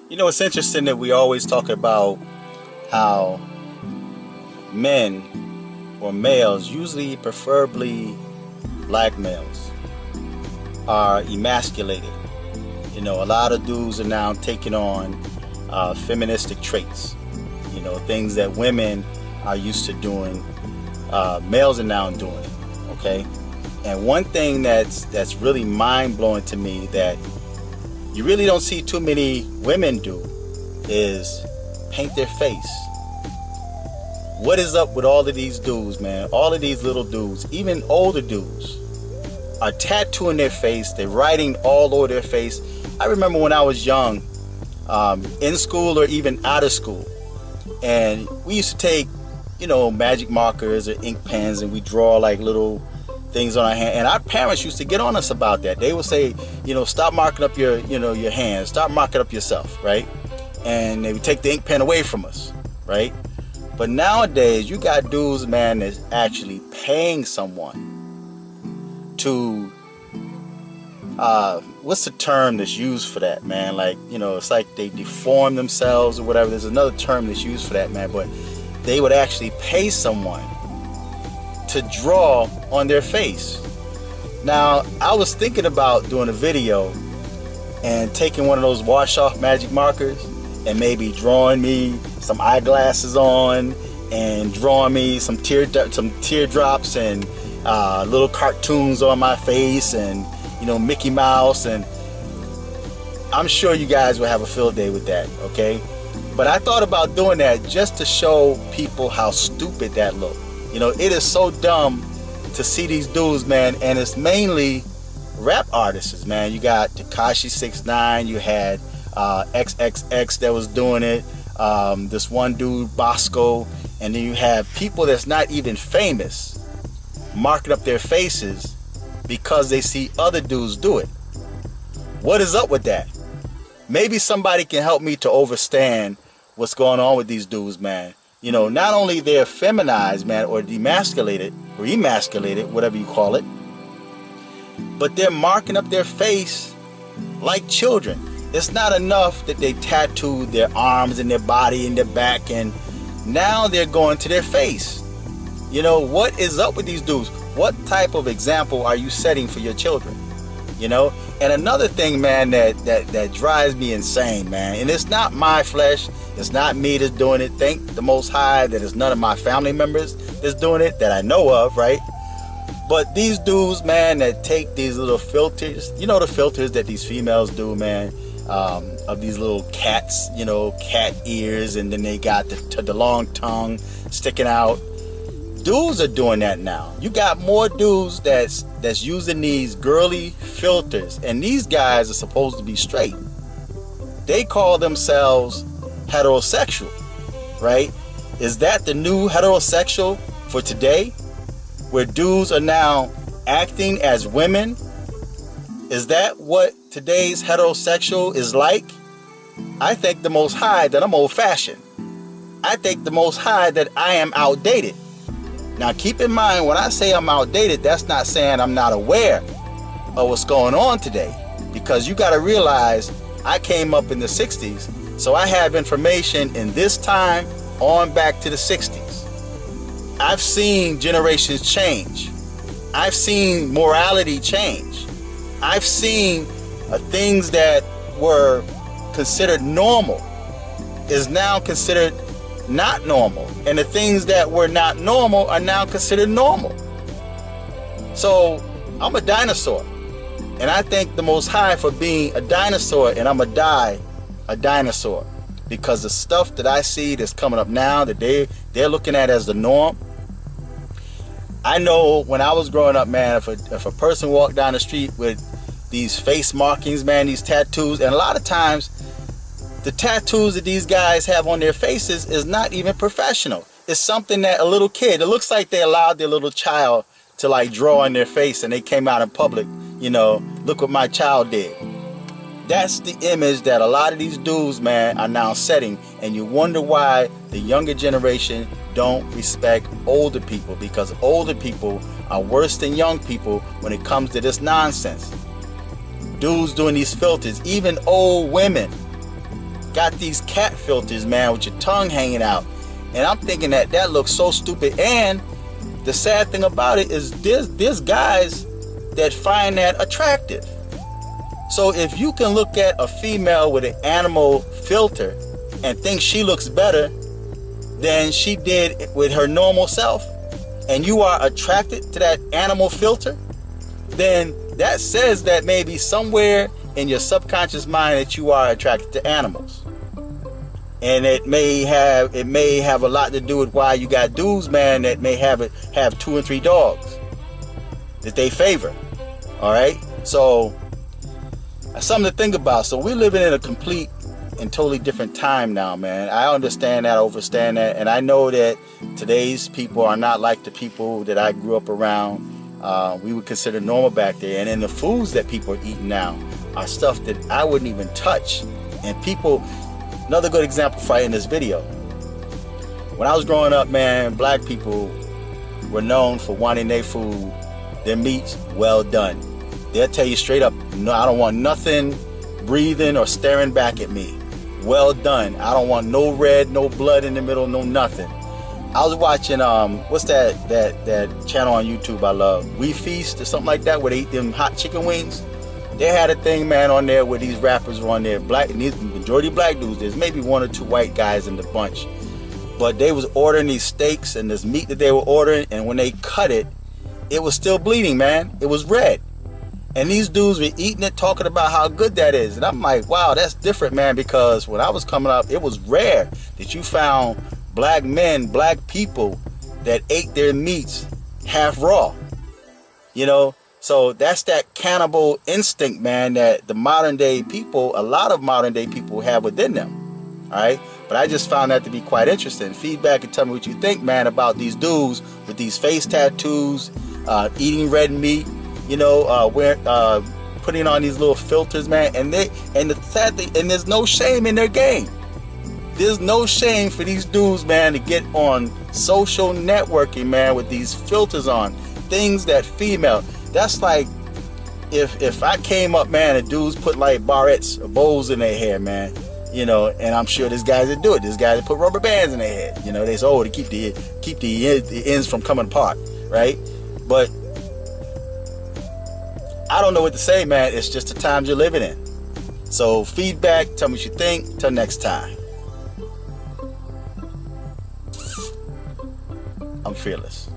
You know, it's interesting that we always talk about how men or males, usually preferably black males, are emasculated. You know, a lot of dudes are now taking on feministic traits. You know, things that women are used to doing, males are now doing it. Okay, and one thing that's really mind blowing to me that you really don't see too many women do is paint their face. What is up with all of these dudes, man? All of these little dudes, even older dudes, are tattooing their face. They're writing all over their face. I remember when I was young, in school or even out of school, and we used to take, you know, magic markers or ink pens, and we draw like little things on our hand. And our parents used to get on us about that. They would say, you know, stop marking up your hands, stop marking up yourself, right? And they would take the ink pen away from us, right? But nowadays, you got dudes, man, that's actually paying someone to, what's the term that's used for that, man? Like, you know, it's like they deform themselves or whatever. There's another term that's used for that, man. But they would actually pay someone to draw on their face. Now, I was thinking about doing a video and taking one of those wash-off magic markers and maybe drawing me some eyeglasses on and drawing me some teardrops and little cartoons on my face and, you know, Mickey Mouse. And I'm sure you guys will have a field day with that, okay? But I thought about doing that just to show people how stupid that looked. You know, it is so dumb to see these dudes, man, and it's mainly rap artists, man. You got Tekashi 6ix9ine, you had XXX that was doing it, this one dude Bosco, and then you have people that's not even famous marking up their faces because they see other dudes do it. What is up with that? Maybe somebody can help me to understand what's going on with these dudes, man. You know, not only they're feminized, man, or demasculated or emasculated, whatever you call it, but they're marking up their face like children. It's not enough that they tattooed their arms and their body and their back, and now they're going to their face. You know, what is up with these dudes? What type of example are you setting for your children? You know, and another thing, man, that drives me insane, man, and it's not my flesh, it's not me that's doing it. Thank the Most High that it's none of my family members that's doing it that I know of, right? But these dudes, man, that take these little filters, you know, the filters that these females do, man, of these little cats, you know, cat ears, and then they got the long tongue sticking out. Dudes are doing that now. You got more dudes that's using these girly filters, and these guys are supposed to be straight. They call themselves heterosexual, right? Is that the new heterosexual for today, where dudes are now acting as women? Is that what today's heterosexual is like? I thank the Most High that I'm old-fashioned. I thank the Most High that I am outdated. Now, keep in mind, when I say I'm outdated, that's not saying I'm not aware of what's going on today. Because you got to realize, I came up in the 60s, so I have information in this time on back to the 60s. I've seen generations change. I've seen morality change. I've seen things that were considered normal is now considered not normal, and the things that were not normal are now considered normal. So I'm a dinosaur, and I thank the Most High for being a dinosaur, and I'm gonna die a dinosaur, because the stuff that I see that's coming up now that they're looking at as the norm. I know when I was growing up, man, if a person walked down the street with these face markings, man, these tattoos, and a lot of times the tattoos that these guys have on their faces is not even professional. It's something that a little kid, it looks like they allowed their little child to like draw on their face, and they came out in public, you know, look what my child did. That's the image that a lot of these dudes, man, are now setting, and you wonder why the younger generation don't respect older people, because older people are worse than young people when it comes to this nonsense. Dudes doing these filters, even old women got these cat filters, man, with your tongue hanging out. And I'm thinking that looks so stupid. And the sad thing about it is there's guys that find that attractive. So if you can look at a female with an animal filter and think she looks better than she did with her normal self, and you are attracted to that animal filter, then that says that maybe somewhere in your subconscious mind that you are attracted to animals. And it may have a lot to do with why you got dudes, man, that may have 2 and 3 dogs that they favor. All right, so that's something to think about. So we're living in a complete and totally different time now, man. I understand that, I understand that, and I know that today's people are not like the people that I grew up around. We would consider normal back there, and then the foods that people are eating now are stuff that I wouldn't even touch. And people, another good example for in this video. When I was growing up, man, black people were known for wanting their food, their meats, well done. They'll tell you straight up, no, I don't want nothing breathing or staring back at me. Well done. I don't want no red, no blood in the middle, no nothing. I was watching what's that channel on YouTube I love, We Feast or something like that, where they eat them hot chicken wings. They had a thing, man, on there where these rappers were on there, black, and these majority black dudes. There's maybe 1 or 2 white guys in the bunch, but they was ordering these steaks and this meat that they were ordering, and when they cut it, it was still bleeding, man. It was red. And these dudes were eating it, talking about how good that is. And I'm like, wow, that's different, man, because when I was coming up, it was rare that you found black men, black people that ate their meats half raw. You know, so that's that cannibal instinct, man, that the modern day people, a lot of modern day people have within them. All right. But I just found that to be quite interesting. Feedback and tell me what you think, man, about these dudes with these face tattoos, eating red meat, you know, putting on these little filters, man. And the sad thing, and there's no shame in their game. There's no shame for these dudes, man, to get on social networking, man, with these filters on. Things that female, that's like if I came up, man, and dudes put like barrettes or bows in their hair, man, you know, and I'm sure there's guys that do it. There's guys that put rubber bands in their head. You know, they say, oh, to keep the ends from coming apart, right? But I don't know what to say, man. It's just the times you're living in. So feedback, tell me what you think. Till next time. I'm fearless.